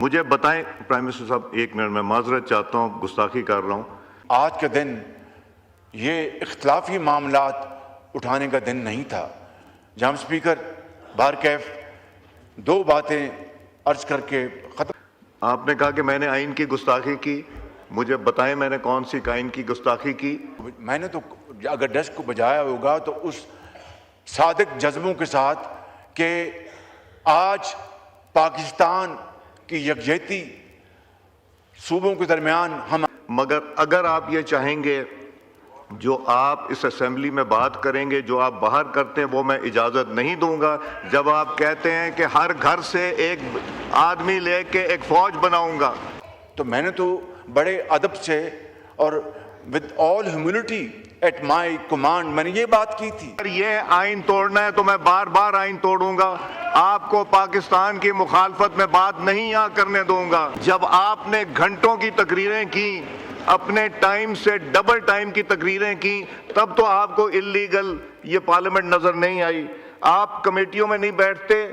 مجھے بتائیں prime minister صاحب، ایک منٹ میں معذرت چاہتا ہوں، گستاخی کر رہا ہوں۔ آج کا دن یہ اختلافی معاملات اٹھانے کا دن نہیں تھا۔ جناب اسپیکر، بارکیف دو باتیں عرض کر کے ختم۔ آپ نے کہا کہ میں نے آئین کی گستاخی کی، مجھے بتائیں میں نے کون سی آئین کی گستاخی کی؟ میں نے تو اگر ڈسک کو بجایا ہوگا تو اس صادق جذبوں کے ساتھ کہ آج پاکستان کی یکجہتی صوبوں کے درمیان ہم، مگر اگر آپ یہ چاہیں گے جو آپ اس اسمبلی میں بات کریں گے، جو آپ باہر کرتے ہیں، وہ میں اجازت نہیں دوں گا۔ جب آپ کہتے ہیں کہ ہر گھر سے ایک آدمی لے کے ایک فوج بناؤں گا، تو میں نے تو بڑے ادب سے اور with all humility at my command میں نے یہ بات کی تھی۔ اگر یہ آئین توڑنا ہے تو میں بار بار آئین توڑوں گا، آپ کو پاکستان کی مخالفت میں بات نہیں یہاں کرنے دوں گا۔ جب آپ نے گھنٹوں کی تقریریں کی، اپنے ٹائم سے ڈبل ٹائم کی تقریریں کی، تب تو آپ کو اللیگل یہ پارلیمنٹ نظر نہیں آئی۔ آپ کمیٹیوں میں نہیں بیٹھتے،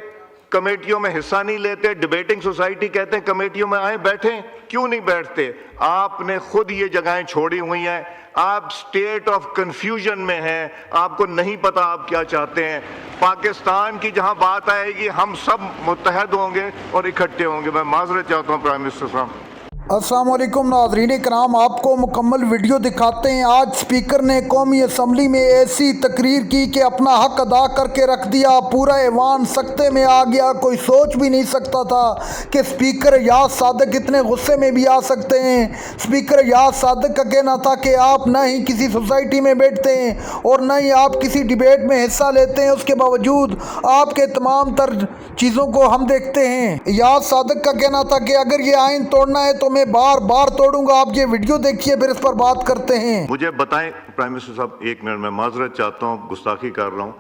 کمیٹیوں میں حصہ نہیں لیتے، ڈیبیٹنگ سوسائٹی کہتے ہیں کمیٹیوں میں آئیں بیٹھیں، کیوں نہیں بیٹھتے؟ آپ نے خود یہ جگہیں چھوڑی ہوئی ہیں، آپ سٹیٹ آف کنفیوژن میں ہیں، آپ کو نہیں پتا آپ کیا چاہتے ہیں۔ پاکستان کی جہاں بات آئے گی ہم سب متحد ہوں گے اور اکٹھے ہوں گے۔ میں معذرت چاہتا ہوں پرائم منسٹر صاحب۔ السلام علیکم ناظرین کرام، آپ کو مکمل ویڈیو دکھاتے ہیں۔ آج سپیکر نے قومی اسمبلی میں ایسی تقریر کی کہ اپنا حق ادا کر کے رکھ دیا، پورا ایوان سکتے میں آ گیا۔ کوئی سوچ بھی نہیں سکتا تھا کہ سپیکر یاس صادق اتنے غصے میں بھی آ سکتے ہیں۔ سپیکر یاس صادق کا کہنا تھا کہ آپ نہ ہی کسی سوسائٹی میں بیٹھتے ہیں اور نہ ہی آپ کسی ڈیبیٹ میں حصہ لیتے ہیں، اس کے باوجود آپ کے تمام تر چیزوں کو ہم دیکھتے ہیں۔ یاس صادق کا کہنا تھا کہ اگر یہ آئین توڑنا ہے تو میں بار بار توڑوں گا۔ آپ یہ ویڈیو دیکھیے پھر اس پر بات کرتے ہیں۔ مجھے بتائیں پرائم منسٹر صاحب، ایک منٹ میں معذرت چاہتا ہوں، گستاخی کر رہا ہوں۔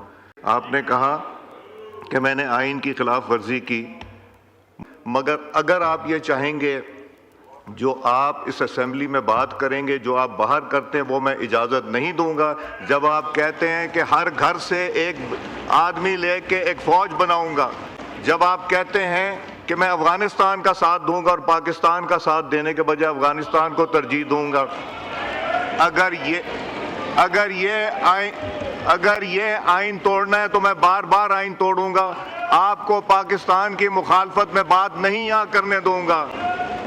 آپ نے کہا کہ میں نے آئین کی خلاف ورزی کی، مگر اگر آپ یہ چاہیں گے جو آپ اس اسمبلی میں بات کریں گے، جو آپ باہر کرتے ہیں، وہ میں اجازت نہیں دوں گا۔ جب آپ کہتے ہیں کہ ہر گھر سے ایک آدمی لے کے ایک فوج بناؤں گا، جب آپ کہتے ہیں کہ میں افغانستان کا ساتھ دوں گا اور پاکستان کا ساتھ دینے کے بجائے افغانستان کو ترجیح دوں گا، اگر یہ آئین توڑنا ہے تو میں بار بار آئین توڑوں گا، آپ کو پاکستان کی مخالفت میں بات نہیں یہاں کرنے دوں گا،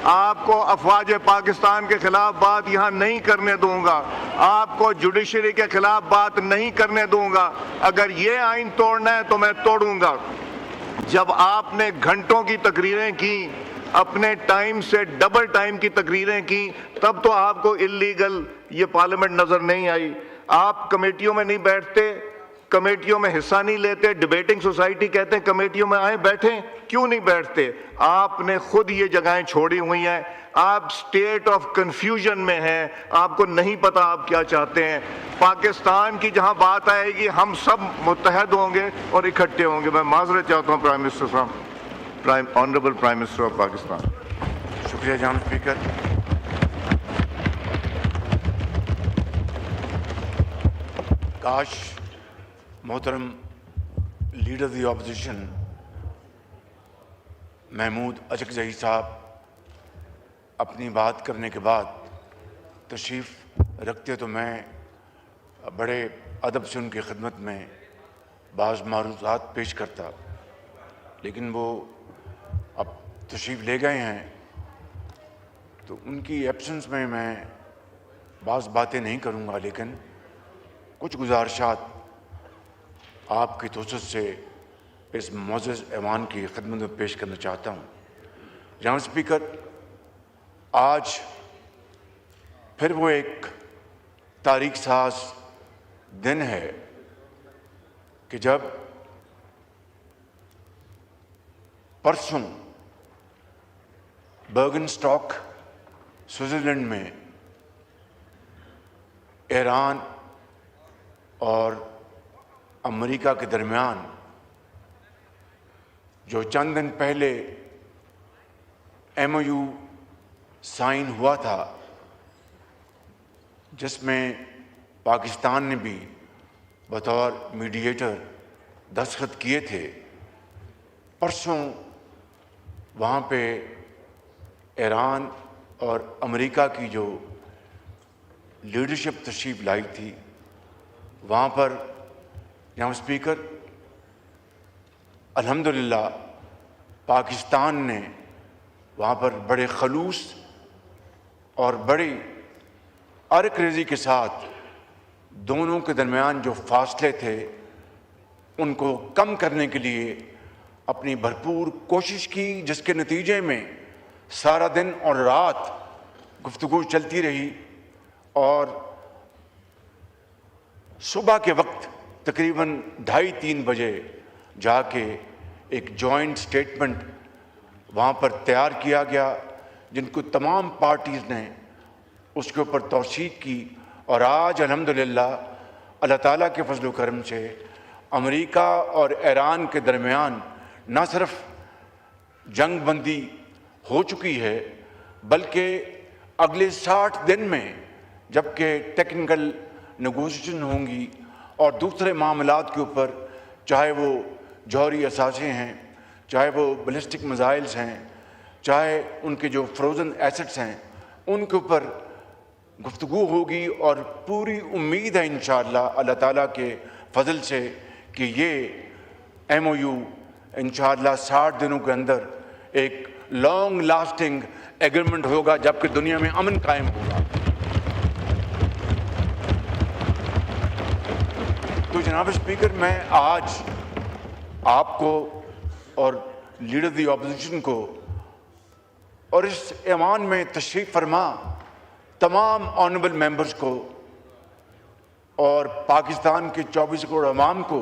آپ کو افواج پاکستان کے خلاف بات یہاں نہیں کرنے دوں گا، آپ کو جوڈیشری کے خلاف بات نہیں کرنے دوں گا۔ اگر یہ آئین توڑنا ہے تو میں توڑوں گا۔ جب آپ نے گھنٹوں کی تقریریں کی، اپنے ٹائم سے ڈبل ٹائم کی تقریریں کی، تب تو آپ کو اللیگل یہ پارلیمنٹ نظر نہیں آئی۔ آپ کمیٹیوں میں نہیں بیٹھتے، کمیٹیوں میں حصہ نہیں لیتے، ڈیبیٹنگ سوسائٹی کہتے ہیں کمیٹیوں میں آئیں بیٹھیں، کیوں نہیں بیٹھتے؟ آپ نے خود یہ جگہیں چھوڑی ہوئی ہیں، آپ سٹیٹ آف کنفیوژن میں ہیں، آپ کو نہیں پتا آپ کیا چاہتے ہیں۔ پاکستان کی جہاں بات آئے گی ہم سب متحد ہوں گے اور اکٹھے ہوں گے۔ میں معذرت چاہتا ہوں پرائم منسٹر صاحب، honourable prime minister of Pakistan. شکریہ جناب اسپیکر۔ کاش محترم لیڈر دی اپوزیشن محمود اچکزئی صاحب اپنی بات کرنے کے بعد تشریف رکھتے تو میں بڑے ادب سے ان کی خدمت میں بعض معروضات پیش کرتا، لیکن وہ اب تشریف لے گئے ہیں تو ان کی ایبسنس میں بعض باتیں نہیں کروں گا، لیکن کچھ گزارشات آپ کی توسط سے اس معزز ایوان کی خدمت میں پیش کرنا چاہتا ہوں۔ جناب اسپیکر، آج پھر وہ ایک تاریخ ساز دن ہے کہ جب پرسوں برگن اسٹاک سوئٹزرلینڈ میں ایران اور امریکہ کے درمیان جو چند دن پہلے ایم او یو سائن ہوا تھا، جس میں پاکستان نے بھی بطور میڈیٹر دستخط کیے تھے، پرسوں وہاں پہ ایران اور امریکہ کی جو لیڈرشپ تشریف لائی تھی، وہاں پر جناب اسپیکر الحمدللہ پاکستان نے وہاں پر بڑے خلوص اور بڑی عرق ریزی کے ساتھ دونوں کے درمیان جو فاصلے تھے ان کو کم کرنے کے لیے اپنی بھرپور کوشش کی، جس کے نتیجے میں سارا دن اور رات گفتگو چلتی رہی، اور صبح کے وقت تقریباً 2:30-3 بجے جا کے ایک جوائنٹ سٹیٹمنٹ وہاں پر تیار کیا گیا، جن کو تمام پارٹیز نے اس کے اوپر توثیق کی، اور آج الحمدللہ اللہ تعالیٰ کے فضل و کرم سے امریکہ اور ایران کے درمیان نہ صرف جنگ بندی ہو چکی ہے، بلکہ اگلے 60 دن میں جبکہ ٹیکنیکل نیگوشیشن ہوں گی اور دوسرے معاملات کے اوپر، چاہے وہ جوہری اثاثے ہیں، چاہے وہ بیلسٹک میزائلز ہیں، چاہے ان کے جو فروزن ایسٹس ہیں، ان کے اوپر گفتگو ہوگی، اور پوری امید ہے انشاءاللہ اللہ تعالیٰ کے فضل سے کہ یہ MOU انشاءاللہ 60 دنوں کے اندر ایک لانگ لاسٹنگ ایگریمنٹ ہوگا، جبکہ دنیا میں امن قائم ہوگا۔ تو جناب اسپیکر، میں آج آپ کو اور لیڈر دی اپوزیشن کو اور اس ایوان میں تشریف فرما تمام آنریبل ممبرز کو اور پاکستان کے 24 کروڑ عوام کو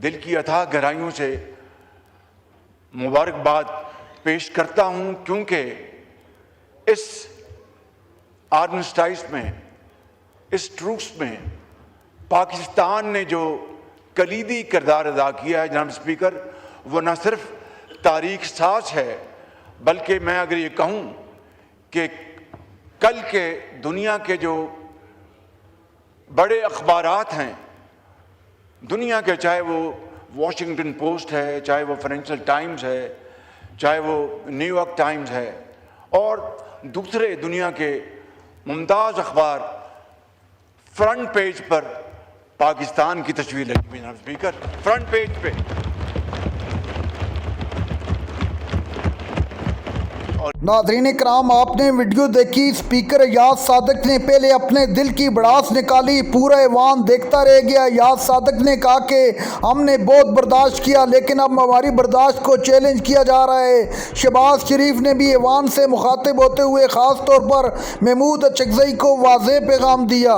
دل کی اتھاہ گہرائیوں سے مبارکباد پیش کرتا ہوں، کیونکہ اس آرمسٹائز میں، اس ٹروس میں پاکستان نے جو کلیدی کردار ادا کیا ہے جناب اسپیکر، وہ نہ صرف تاریخ ساز ہے، بلکہ میں اگر یہ کہوں کہ کل کے دنیا کے جو بڑے اخبارات ہیں دنیا کے، چاہے وہ واشنگٹن پوسٹ ہے، چاہے وہ فائنینشل ٹائمز ہے، چاہے وہ نیو یارک ٹائمز ہے، اور دوسرے دنیا کے ممتاز اخبار، فرنٹ پیج پر پاکستان کی تصویر لگی ہوئی جناب اسپیکر، فرنٹ پیج پہ۔ ناظرین کرام، آپ نے ویڈیو دیکھی، اسپیکر ایاز صادق نے پہلے اپنے دل کی بڑاس نکالی، پورا ایوان دیکھتا رہ گیا۔ ایاز صادق نے کہا کہ ہم نے بہت برداشت کیا، لیکن اب ہماری برداشت کو چیلنج کیا جا رہا ہے۔ شہباز شریف نے بھی ایوان سے مخاطب ہوتے ہوئے خاص طور پر محمود اچکزئی کو واضح پیغام دیا۔